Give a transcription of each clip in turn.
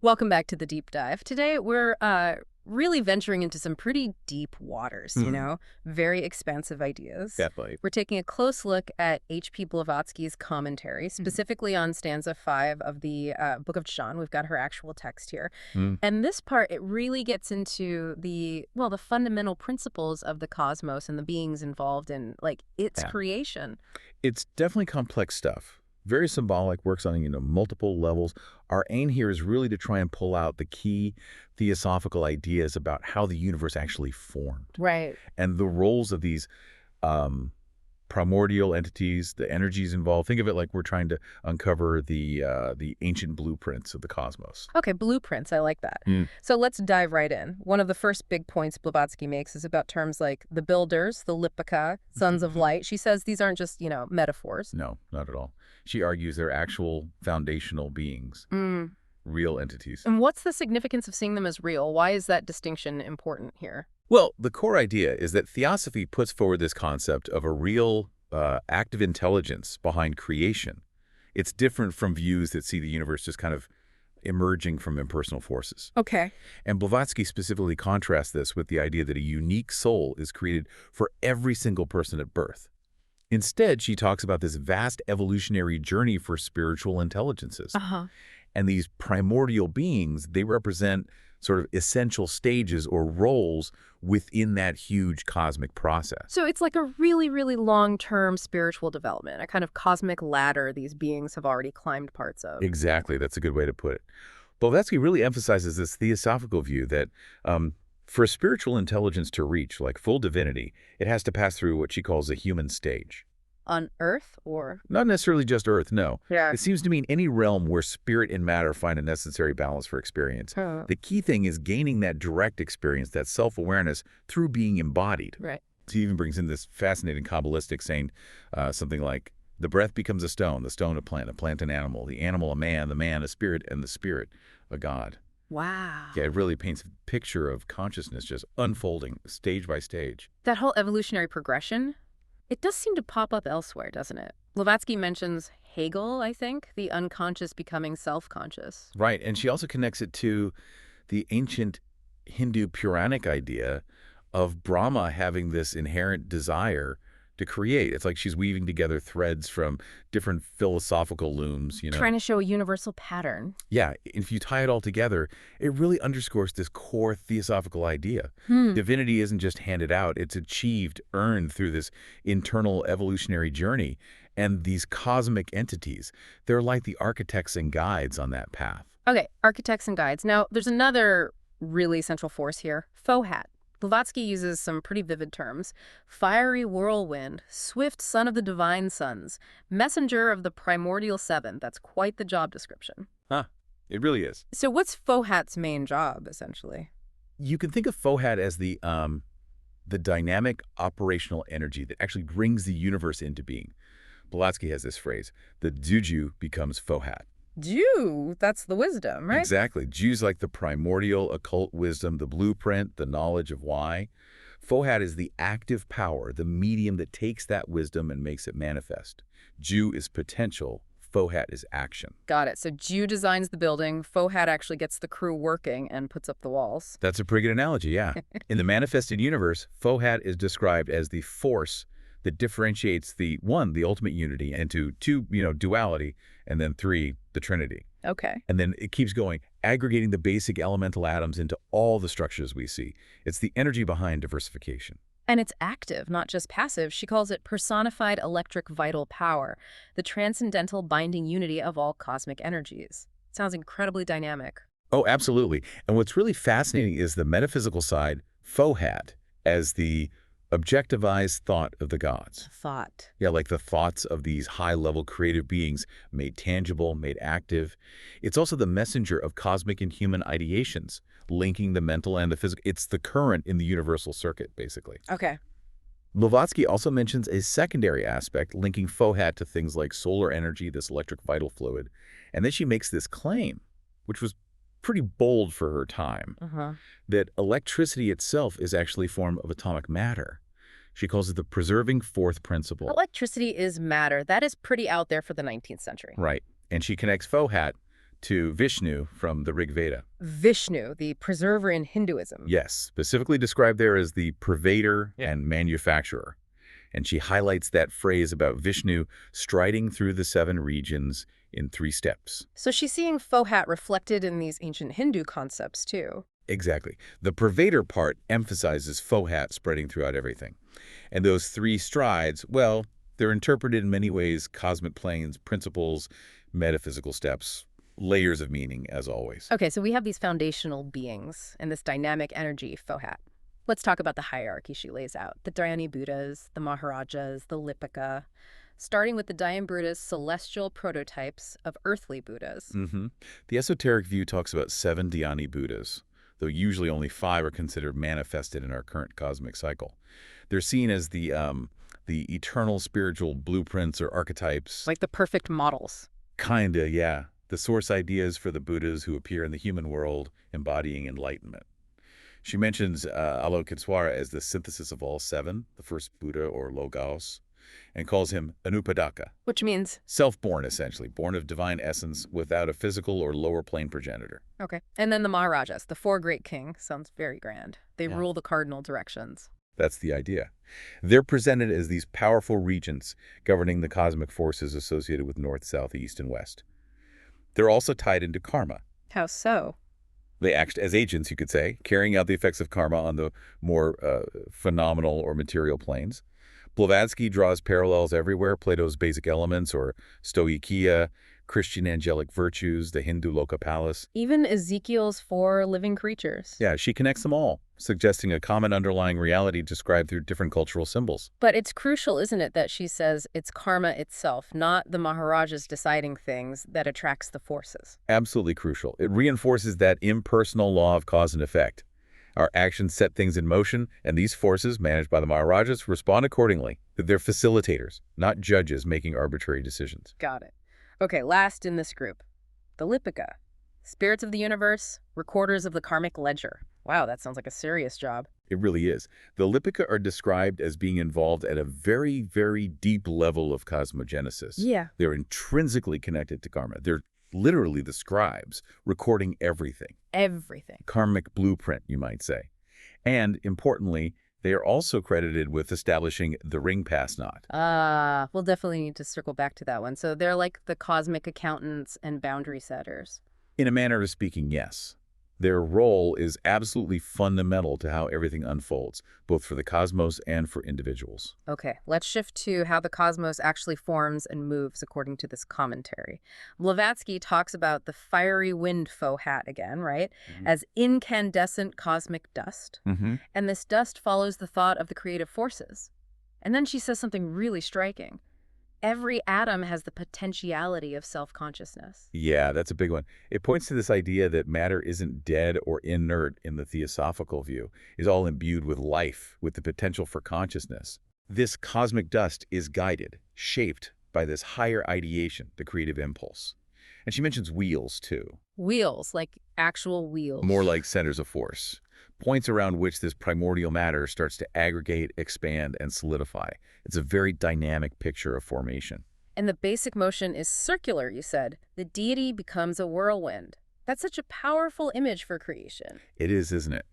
Welcome back to the deep dive. Today we're really venturing into some pretty deep waters, very expansive ideas. Definitely. We're taking a close look at H.P. Blavatsky's commentary, specifically on Stanza V of the Book of John. We've got her actual text here. Mm. And this part, it really gets into the fundamental principles of the cosmos and the beings involved in, its Yeah. creation. It's definitely complex stuff. Very symbolic, works on, multiple levels. Our aim here is really to try and pull out the key theosophical ideas about how the universe actually formed Right. and the roles of these primordial entities, the energies involved. Think of it like we're trying to uncover the ancient blueprints of the cosmos. Okay, blueprints. I like that. Mm. So let's dive right in. One of the first big points Blavatsky makes is about terms like the Builders, the Lipika, Sons of Light. She says these aren't just, metaphors. No, not at all. She argues they're actual foundational beings, real entities. And what's the significance of seeing them as real? Why is that distinction important here? Well, the core idea is that theosophy puts forward this concept of a real active intelligence behind creation. It's different from views that see the universe just kind of emerging from impersonal forces. Okay. And Blavatsky specifically contrasts this with the idea that a unique soul is created for every single person at birth. Instead, she talks about this vast evolutionary journey for spiritual intelligences. And these primordial beings, they represent sort of essential stages or roles within that huge cosmic process. So it's like a really, really long-term spiritual development, a kind of cosmic ladder these beings have already climbed parts of. Exactly. That's a good way to put it. Blavatsky really emphasizes this theosophical view that for a spiritual intelligence to reach, like full divinity, it has to pass through what she calls a human stage. On Earth, or? Not necessarily just Earth, no. Yeah. It seems to mean any realm where spirit and matter find a necessary balance for experience. The key thing is gaining that direct experience, that self-awareness, through being embodied. Right. He even brings in this fascinating Kabbalistic saying something like, the breath becomes a stone a plant an animal, the animal a man, the man a spirit, and the spirit a god. Wow. Yeah, it really paints a picture of consciousness just unfolding stage by stage. That whole evolutionary progression, it does seem to pop up elsewhere, doesn't it? Blavatsky mentions Hegel, I think, the unconscious becoming self-conscious. Right, and she also connects it to the ancient Hindu Puranic idea of Brahma having this inherent desire to create. It's like she's weaving together threads from different philosophical looms, Trying to show a universal pattern. Yeah, if you tie it all together, it really underscores this core theosophical idea. Divinity isn't just handed out, it's achieved, earned through this internal evolutionary journey. And these cosmic entities, they're like the architects and guides on that path. Okay, architects and guides. Now, there's another really central force here, Fohat. Blavatsky uses some pretty vivid terms. Fiery Whirlwind, swift son of the divine sons, messenger of the primordial seven. That's quite the job description. It really is. So what's Fohat's main job, essentially? You can think of Fohat as the dynamic operational energy that actually brings the universe into being. Blavatsky has this phrase, the Juju becomes Fohat. Jew, that's the wisdom, right? Exactly. Jew's like the primordial occult wisdom, the blueprint, the knowledge of why. Fohat is the active power, the medium that takes that wisdom and makes it manifest. Jew is potential. Fohat is action. Got it. So Jew designs the building, Fohat actually gets the crew working and puts up the walls. That's a pretty good analogy, yeah. In the manifested universe, Fohat is described as the force that differentiates the ultimate unity, into two, duality, and then three, the Trinity. Okay. And then it keeps going, aggregating the basic elemental atoms into all the structures we see. It's the energy behind diversification. And it's active, not just passive. She calls it personified electric vital power, the transcendental binding unity of all cosmic energies. Sounds incredibly dynamic. Oh, absolutely. And what's really fascinating is the metaphysical side, Fohat, as the objectivized thought of the gods. Thought. Yeah, like the thoughts of these high-level creative beings made tangible, made active. It's also the messenger of cosmic and human ideations, linking the mental and the physical. It's the current in the universal circuit, basically. Okay. Blavatsky also mentions a secondary aspect linking Fohat to things like solar energy, this electric vital fluid. And then she makes this claim, which was pretty bold for her time, that electricity itself is actually a form of atomic matter. She calls it the preserving fourth principle. Electricity is matter. That is pretty out there for the 19th century. Right. And she connects Fohat to Vishnu from the Rig Veda. Vishnu, the preserver in Hinduism. Yes, specifically described there as the pervader and manufacturer. And she highlights that phrase about Vishnu striding through the 7 regions in 3 steps. So she's seeing Fohat reflected in these ancient Hindu concepts, too. Exactly. The pervader part emphasizes Fohat spreading throughout everything. And those 3 strides, well, they're interpreted in many ways: cosmic planes, principles, metaphysical steps, layers of meaning, as always. Okay, so we have these foundational beings and this dynamic energy, Fohat. Let's talk about the hierarchy she lays out. The Dhyani Buddhas, the Maharajas, the Lipika, starting with the Dhyan Buddhas, celestial prototypes of earthly Buddhas. The esoteric view talks about 7 Dhyani Buddhas, though usually only 5 are considered manifested in our current cosmic cycle. They're seen as the eternal spiritual blueprints or archetypes. Like the perfect models. Kinda, yeah. The source ideas for the Buddhas who appear in the human world, embodying enlightenment. She mentions Avalokitesvara as the synthesis of all 7, the first Buddha or Logos, and calls him Anupadaka. Which means? Self-born, essentially, born of divine essence without a physical or lower plane progenitor. Okay. And then the Maharajas, the 4 great kings. Sounds very grand. They rule the cardinal directions. That's the idea. They're presented as these powerful regents governing the cosmic forces associated with north, south, east, and west. They're also tied into karma. How so? They act as agents, you could say, carrying out the effects of karma on the more phenomenal or material planes. Blavatsky draws parallels everywhere: Plato's basic elements or stoicheia, Christian angelic virtues, the Hindu Loka Palace. Even Ezekiel's 4 living creatures. Yeah, she connects them all, suggesting a common underlying reality described through different cultural symbols. But it's crucial, isn't it, that she says it's karma itself, not the Maharajas deciding things, that attracts the forces. Absolutely crucial. It reinforces that impersonal law of cause and effect. Our actions set things in motion, and these forces, managed by the Maharajas, respond accordingly. They're facilitators, not judges making arbitrary decisions. Got it. Okay, last in this group, the Lipika. Spirits of the universe, recorders of the karmic ledger. Wow, that sounds like a serious job. It really is. The Lipika are described as being involved at a very, very deep level of cosmogenesis. Yeah. They're intrinsically connected to karma. They're literally the scribes, recording everything. Everything. Karmic blueprint, you might say. And, importantly, they are also credited with establishing the ring pass knot. We'll definitely need to circle back to that one. So they're like the cosmic accountants and boundary setters. In a manner of speaking, yes. Their role is absolutely fundamental to how everything unfolds, both for the cosmos and for individuals. Okay, let's shift to how the cosmos actually forms and moves according to this commentary. Blavatsky talks about the fiery wind Fohat again, right, as incandescent cosmic dust. And this dust follows the thought of the creative forces. And then she says something really striking. Every atom has the potentiality of self-consciousness. Yeah, that's a big one. It points to this idea that matter isn't dead or inert in the theosophical view, is all imbued with life, with the potential for consciousness. This cosmic dust is guided, shaped by this higher ideation, the creative impulse. And she mentions wheels, too. Wheels, like actual wheels. More like centers of force. Points around which this primordial matter starts to aggregate, expand, and solidify. It's a very dynamic picture of formation. And the basic motion is circular, you said. The deity becomes a whirlwind. That's such a powerful image for creation. It is, isn't it?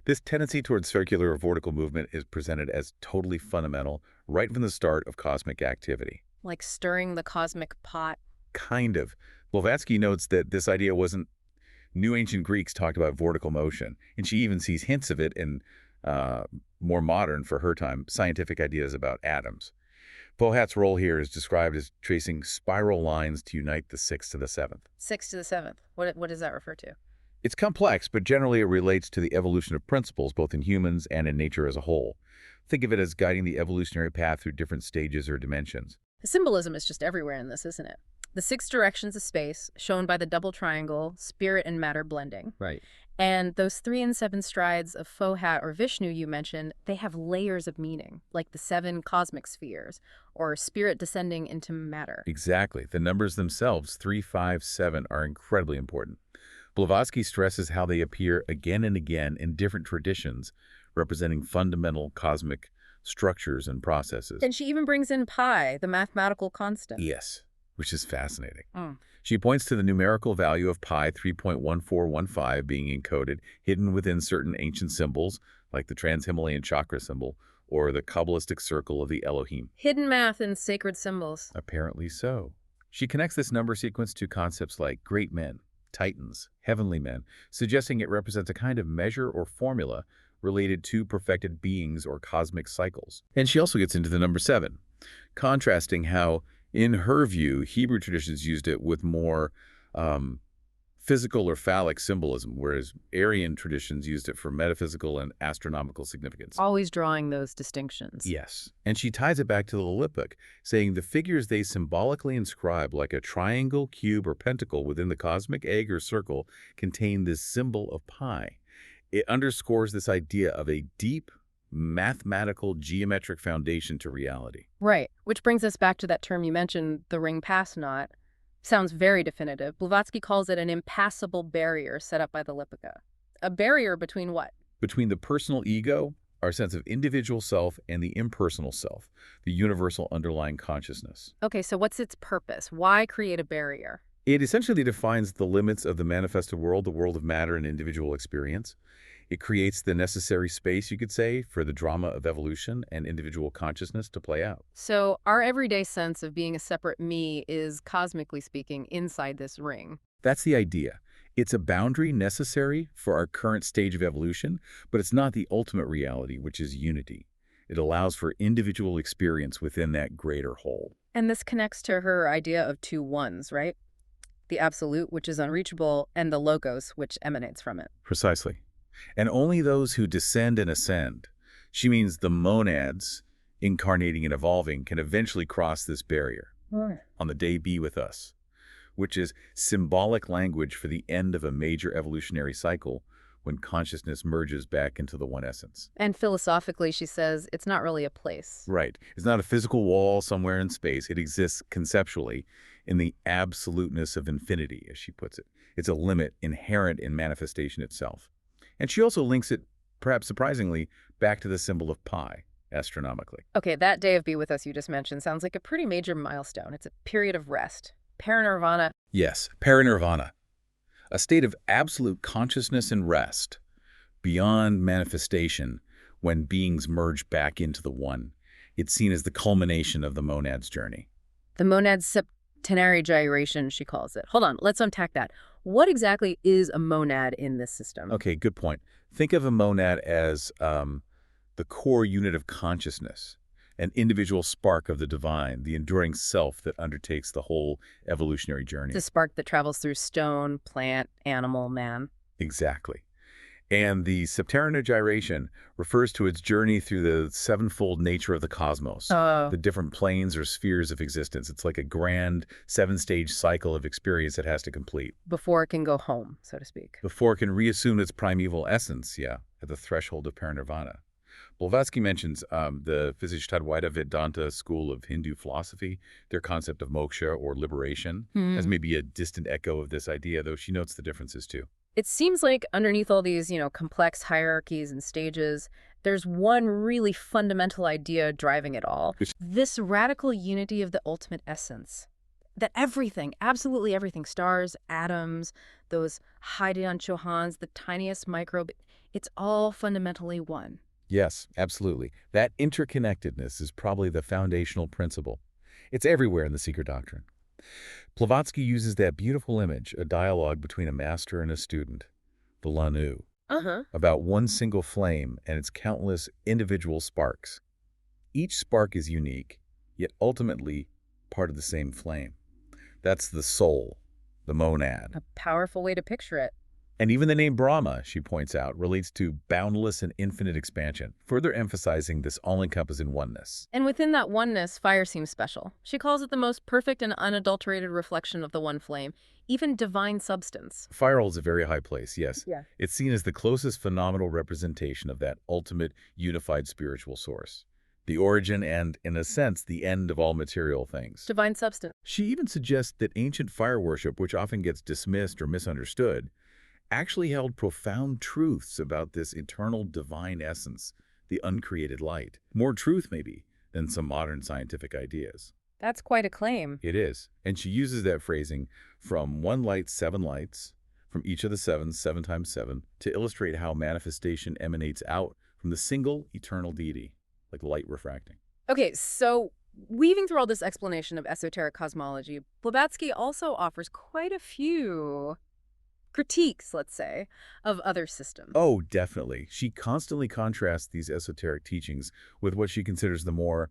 This tendency towards circular or vortical movement is presented as totally fundamental right from the start of cosmic activity. Like stirring the cosmic pot. Kind of. Blavatsky notes that this idea wasn't New ancient Greeks talked about vortical motion, and she even sees hints of it in more modern, for her time, scientific ideas about atoms. Fohat's role here is described as tracing spiral lines to unite the 6th to the 7th. 6 to the 7th. What does that refer to? It's complex, but generally it relates to the evolution of principles, both in humans and in nature as a whole. Think of it as guiding the evolutionary path through different stages or dimensions. The symbolism is just everywhere in this, isn't it? The 6 directions of space, shown by the double triangle, spirit and matter blending. Right. And those 3 and 7 strides of Fohat or Vishnu you mentioned, they have layers of meaning, like the 7 cosmic spheres, or spirit descending into matter. Exactly. The numbers themselves, 3, 5, 7, are incredibly important. Blavatsky stresses how they appear again and again in different traditions, representing fundamental cosmic structures and processes. And she even brings in pi, the mathematical constant. Yes. which is fascinating. Mm. She points to the numerical value of pi 3.1415 being encoded, hidden within certain ancient symbols, like the Trans-Himalayan chakra symbol or the Kabbalistic circle of the Elohim. Hidden math and sacred symbols. Apparently so. She connects this number sequence to concepts like great men, titans, heavenly men, suggesting it represents a kind of measure or formula related to perfected beings or cosmic cycles. And she also gets into the number 7, contrasting how, in her view, Hebrew traditions used it with more physical or phallic symbolism, whereas Aryan traditions used it for metaphysical and astronomical significance. Always drawing those distinctions. Yes. And she ties it back to the Lipik, saying the figures they symbolically inscribe, like a triangle, cube, or pentacle within the cosmic egg or circle, contain this symbol of pi. It underscores this idea of a deep, mathematical, geometric foundation to reality. Right, which brings us back to that term you mentioned, the ring-pass knot. Sounds very definitive. Blavatsky calls it an impassable barrier set up by the Lipika. A barrier between what? Between the personal ego, our sense of individual self, and the impersonal self, the universal underlying consciousness. Okay, so what's its purpose? Why create a barrier? It essentially defines the limits of the manifested world, the world of matter and individual experience. It creates the necessary space, you could say, for the drama of evolution and individual consciousness to play out. So our everyday sense of being a separate me is, cosmically speaking, inside this ring. That's the idea. It's a boundary necessary for our current stage of evolution, but it's not the ultimate reality, which is unity. It allows for individual experience within that greater whole. And this connects to her idea of two ones, right? The absolute, which is unreachable, and the logos, which emanates from it. Precisely. And only those who descend and ascend, she means the monads, incarnating and evolving, can eventually cross this barrier. On the day be with us, which is symbolic language for the end of a major evolutionary cycle when consciousness merges back into the one essence. And philosophically, she says, it's not really a place. Right. It's not a physical wall somewhere in space. It exists conceptually in the absoluteness of infinity, as she puts it. It's a limit inherent in manifestation itself. And she also links it, perhaps surprisingly, back to the symbol of pi, astronomically. Okay, that day of Be With Us you just mentioned sounds like a pretty major milestone. It's a period of rest. Parinirvana. Yes, parinirvana. A state of absolute consciousness and rest, beyond manifestation, when beings merge back into the one. It's seen as the culmination of the monad's journey. The monad's septenary gyration, she calls it. Hold on, let's unpack that. What exactly is a monad in this system? Okay, good point. Think of a monad as the core unit of consciousness, an individual spark of the divine, the enduring self that undertakes the whole evolutionary journey. The spark that travels through stone, plant, animal, man. Exactly. And the septenary gyration refers to its journey through the sevenfold nature of the cosmos, the different planes or spheres of existence. It's like a grand 7-stage cycle of experience it has to complete. Before it can go home, so to speak. Before it can reassume its primeval essence, at the threshold of parinirvana. Blavatsky mentions the Vishishtadvaita Vedanta school of Hindu philosophy, their concept of moksha or liberation, as maybe a distant echo of this idea, though she notes the differences too. It seems like underneath all these, complex hierarchies and stages, there's one really fundamental idea driving it all. This radical unity of the ultimate essence. That everything, absolutely everything, stars, atoms, those Hadean Chohans, the tiniest microbe, it's all fundamentally one. Yes, absolutely. That interconnectedness is probably the foundational principle. It's everywhere in the Secret Doctrine. Blavatsky uses that beautiful image, a dialogue between a master and a student, the Lanu, about one single flame and its countless individual sparks. Each spark is unique, yet ultimately part of the same flame. That's the soul, the monad. A powerful way to picture it. And even the name Brahma, she points out, relates to boundless and infinite expansion, further emphasizing this all-encompassing oneness. And within that oneness, fire seems special. She calls it the most perfect and unadulterated reflection of the one flame, even divine substance. Fire holds a very high place, yes. Yeah. It's seen as the closest phenomenal representation of that ultimate unified spiritual source. The origin and, in a sense, the end of all material things. Divine substance. She even suggests that ancient fire worship, which often gets dismissed or misunderstood, actually held profound truths about this eternal divine essence, the uncreated light. More truth, maybe, than some modern scientific ideas. That's quite a claim. It is. And she uses that phrasing from one light, seven lights, from each of the sevens, 7 times 7, to illustrate how manifestation emanates out from the single eternal deity, like light refracting. Okay, so weaving through all this explanation of esoteric cosmology, Blavatsky also offers quite a few critiques, let's say, of other systems. Oh, definitely. She constantly contrasts these esoteric teachings with what she considers the more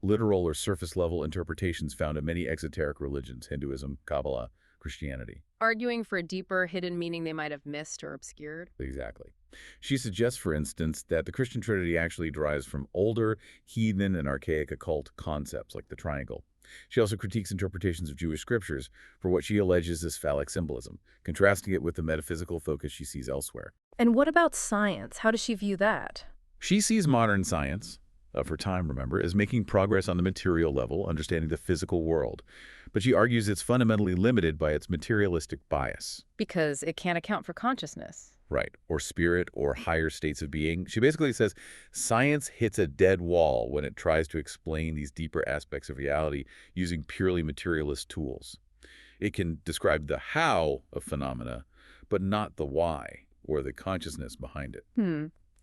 literal or surface-level interpretations found in many exoteric religions, Hinduism, Kabbalah, Christianity. Arguing for a deeper hidden meaning they might have missed or obscured. Exactly. She suggests, for instance, that the Christian Trinity actually derives from older, heathen, and archaic occult concepts like the triangle. She also critiques interpretations of Jewish scriptures for what she alleges is phallic symbolism, contrasting it with the metaphysical focus she sees elsewhere. And what about science? How does she view that? She sees modern science, of her time, remember, as making progress on the material level, understanding the physical world. But she argues it's fundamentally limited by its materialistic bias. Because it can't account for consciousness. Right, or spirit, or higher states of being. She basically says science hits a dead wall when it tries to explain these deeper aspects of reality using purely materialist tools. It can describe the how of phenomena, but not the why, or the consciousness behind it.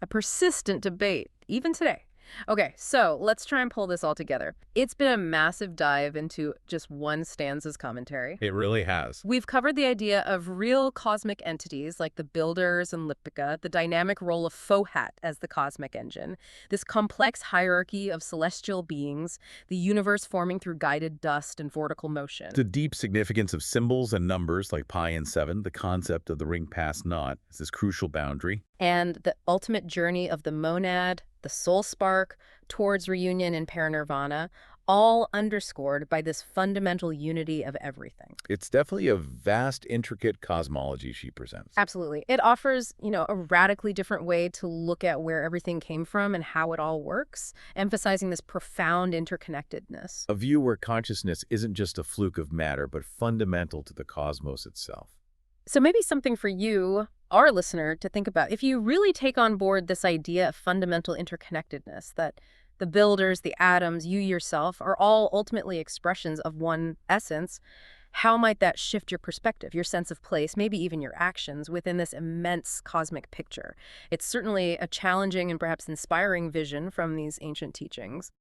A persistent debate, even today. Okay, so let's try and pull this all together. It's been a massive dive into just one stanza's commentary. It really has. We've covered the idea of real cosmic entities like the Builders and Lipika, the dynamic role of Fohat as the cosmic engine, this complex hierarchy of celestial beings, the universe forming through guided dust and vortical motion. The deep significance of symbols and numbers like pi and 7, the concept of the ring past naught, is this crucial boundary. And the ultimate journey of the monad, the soul spark, towards reunion and paranirvana, all underscored by this fundamental unity of everything. It's definitely a vast, intricate cosmology she presents. Absolutely. It offers, a radically different way to look at where everything came from and how it all works, emphasizing this profound interconnectedness. A view where consciousness isn't just a fluke of matter, but fundamental to the cosmos itself. So maybe something for you, our listener, to think about. If you really take on board this idea of fundamental interconnectedness, that the builders, the atoms, you yourself are all ultimately expressions of one essence, how might that shift your perspective, your sense of place, maybe even your actions within this immense cosmic picture? It's certainly a challenging and perhaps inspiring vision from these ancient teachings.